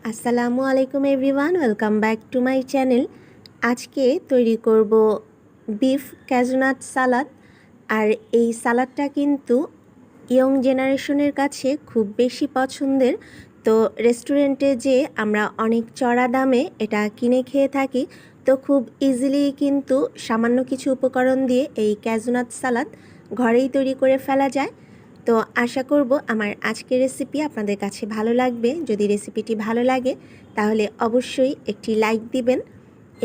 আসসালামু আলাইকুম everyone, welcome back to my channel. আজকে তৈরি করব বিফ ক্যাজুনাট সালাদ। আর এই সালাদটা কিন্তু ইয়ং জেনারেশনের কাছে খুব বেশি পছন্দের। তো রেস্টুরেন্টে যে আমরা অনেক চড়া দামে এটা কিনে খেয়ে থাকি, তো খুব ইজিলি কিন্তু সামান্য কিছু উপকরণ দিয়ে এই ক্যাজুনাট সালাদ ঘরেই তৈরি করে ফেলা যায়। তো আশা করব আমার আজকের রেসিপি আপনাদের কাছে ভালো লাগবে। যদি রেসিপিটি ভালো লাগে তাহলে অবশ্যই একটি লাইক দিবেন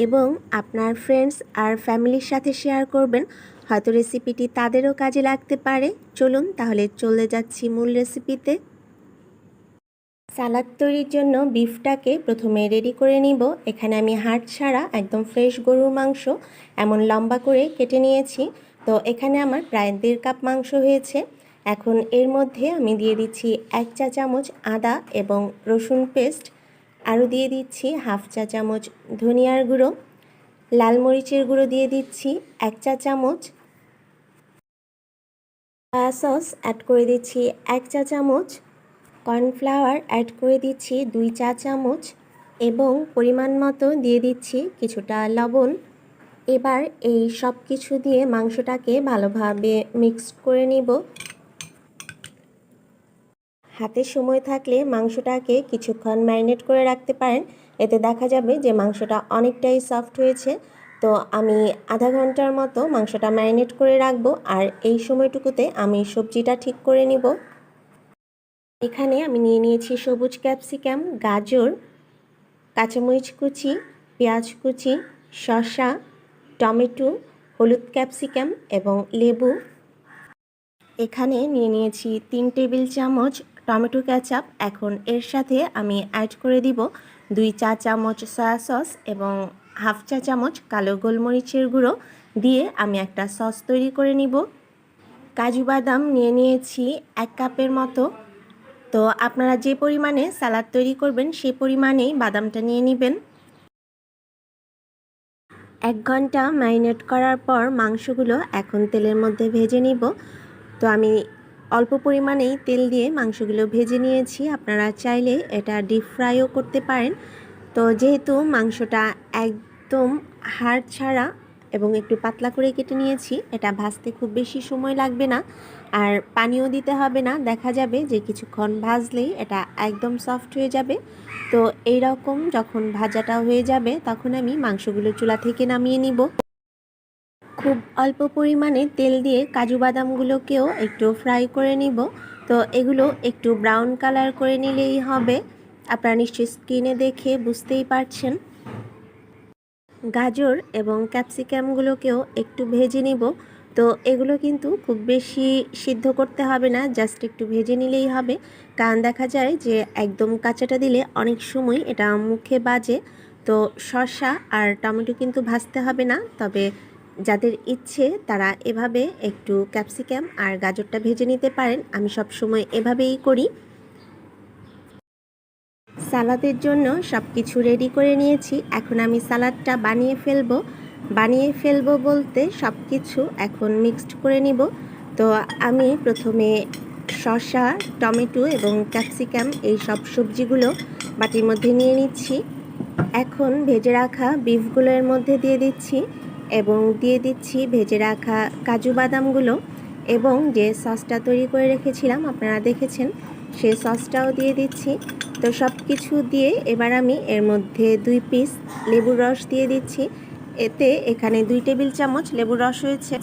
এবং আপনার ফ্রেন্ডস আর ফ্যামিলির সাথে শেয়ার করবেন, হয়তো রেসিপিটি তাদেরও কাজে লাগতে পারে। চলুন তাহলে চলে যাচ্ছি মূল রেসিপিতে। সালাদ তৈরির জন্য বিফটাকে প্রথমে রেডি করে নিব। এখানে আমি হাড় ছাড়া একদম ফ্রেশ গরুর মাংস এমন লম্বা করে কেটে নিয়েছি। তো এখানে আমার প্রায় 1.5 কাপ মাংস হয়েছে। এখন এর মধ্যে আমি দিয়ে দিচ্ছি 1 চা চামচ আদা এবং রসুন পেস্ট, আরও দিয়ে দিচ্ছি 1/2 চা চামচ ধনিয়ার গুঁড়ো, লাল মরিচের গুঁড়ো দিয়ে দিচ্ছি 1 চা চামচ, সয়া সস অ্যাড করে দিচ্ছি 1 চা চামচ, কর্নফ্লাওয়ার অ্যাড করে দিচ্ছি 2 চা চামচ এবং পরিমাণ মতো দিয়ে দিচ্ছি কিছুটা লবণ। এবার এই সব কিছু দিয়ে মাংসটাকে ভালোভাবে মিক্স করে নিব। হাতে সময় থাকলে মাংসটাকে কিছুক্ষণ ম্যারিনেট করে রাখতে পারেন, এতে দেখা যাবে যে মাংসটা অনেকটাই সফট হয়েছে। তো আমি আধা ঘন্টার মতো মাংসটা ম্যারিনেট করে রাখবো, আর এই সময়টুকুতে আমি সবজিটা ঠিক করে নিব। এখানে আমি নিয়ে নিয়েছি সবুজ ক্যাপসিকাম, গাজর, কাঁচামরিচ কুচি, পেঁয়াজ কুচি, শসা, টমেটো, হলুদ ক্যাপসিকাম এবং লেবু। এখানে নিয়ে নিয়েছি 3 টেবিল চামচ টমেটো কেচাপ। এখন এর সাথে আমি অ্যাড করে দিব 2 চা চামচ সয়া সস এবং 1/2 চা চামচ কালো গোলমরিচের গুঁড়ো দিয়ে আমি একটা সস তৈরি করে নিব। কাজু বাদাম নিয়ে নিয়েছি 1 কাপের মতো। তো আপনারা যে পরিমাণে সালাদ তৈরি করবেন সেই পরিমাণেই বাদামটা নিয়ে নেবেন। 1 ঘন্টা ম্যারিনেট করার পর মাংসগুলো এখন তেলের মধ্যে ভেজে নিব। তো আমি অল্প পরিমাণেই তেল দিয়ে মাংসগুলো ভেজে নিয়েছি। আপনারা চাইলে এটা ডিপ ফ্রাইও করতে পারেন। তো যেহেতু মাংসটা একদম হাড় ছাড়া এবং একটু পাতলা করে কেটে নিয়েছি, এটা ভাজতে খুব বেশি সময় লাগবে না, আর পানিও দিতে হবে না। দেখা যাবে যে কিছুক্ষণ ভাজলেই এটা একদম সফট হয়ে যাবে। তো এই রকম যখন ভাজাটা হয়ে যাবে তখন আমি মাংসগুলো চুলা থেকে নামিয়ে নিব। খুব অল্প পরিমাণে তেল দিয়ে কাজু বাদামগুলোকেও একটু ফ্রাই করে নিব। তো এগুলো একটু ব্রাউন কালার করে নিলেই হবে। আপনারা নিশ্চয়ই স্ক্রিনে দেখে বুঝতেই পারছেন। গাজর এবং ক্যাপসিকামগুলোকেও একটু ভেজে নিব। তো এগুলো কিন্তু খুব বেশি সিদ্ধ করতে হবে না, জাস্ট একটু ভেজে নিলেই হবে। কারণ দেখা যায় যে একদম কাঁচাটা দিলে অনেক সময় এটা মুখে বাজে। তো শসা আর টমেটো কিন্তু ভাজতে হবে না, তবে যাদের ইচ্ছে তারা এভাবে একটু ক্যাপসিকাম আর গাজরটা ভেজে নিতে পারেন। আমি সব সময় এভাবেই করি। সালাদের জন্য সব কিছু রেডি করে নিয়েছি। এখন আমি সালাদটা বানিয়ে ফেলবো বলতে সব কিছু এখন মিক্সড করে নিব। তো আমি প্রথমে শসা, টমেটো এবং ক্যাপসিকাম এই সব সবজিগুলো বাটির মধ্যে নিয়ে নিচ্ছি। এখন ভেজে রাখা বিফগুলো এর মধ্যে দিয়ে দিচ্ছি এবং দিয়ে দিচ্ছি ভেজে রাখা কাজু বাদামগুলো, এবং যে সসটা তৈরি করে রেখেছিলাম আপনারা দেখেছেন সেই সসটাও দিয়ে দিচ্ছি। তো সব কিছু দিয়ে এবার আমি এর মধ্যে 2 পিস লেবুর রস দিয়ে দিচ্ছি। এতে এখানে 2 টেবিল চামচ লেবুর রস হয়েছে।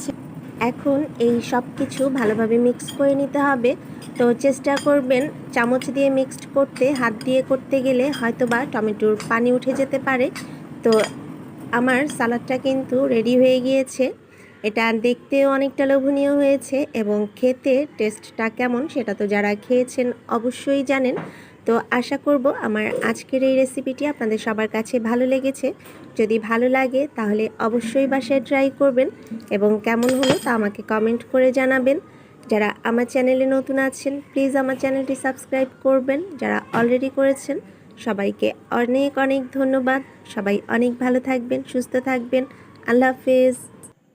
এখন এই সব কিছু ভালোভাবে মিক্স করে নিতে হবে। তো চেষ্টা করবেন চামচ দিয়ে মিক্সড করতে, হাত দিয়ে করতে গেলে হয়তোবা টমেটোর পানি উঠে যেতে পারে। তো আমার সালাদটা কিন্তু রেডি হয়ে গিয়েছে। এটা দেখতেও অনেকটা লোভনীয় হয়েছে এবং খেতে টেস্টটা কেমন সেটা তো যারা খেয়েছেন অবশ্যই জানেন। তো আশা করব আমার আজকের এই রেসিপিটি আপনাদের সবার কাছে ভালো লেগেছে। যদি ভালো লাগে তাহলে অবশ্যই বাসায় ট্রাই করবেন এবং কেমন হলো তা আমাকে কমেন্ট করে জানাবেন। যারা আমার চ্যানেলে নতুন আছেন প্লিজ আমার চ্যানেলটি সাবস্ক্রাইব করবেন। যারা অলরেডি করেছেন সবাইকে অনেক অনেক ধন্যবাদ। সবাই অনেক ভালো থাকবেন, সুস্থ থাকবেন। আল্লাহ হাফেজ।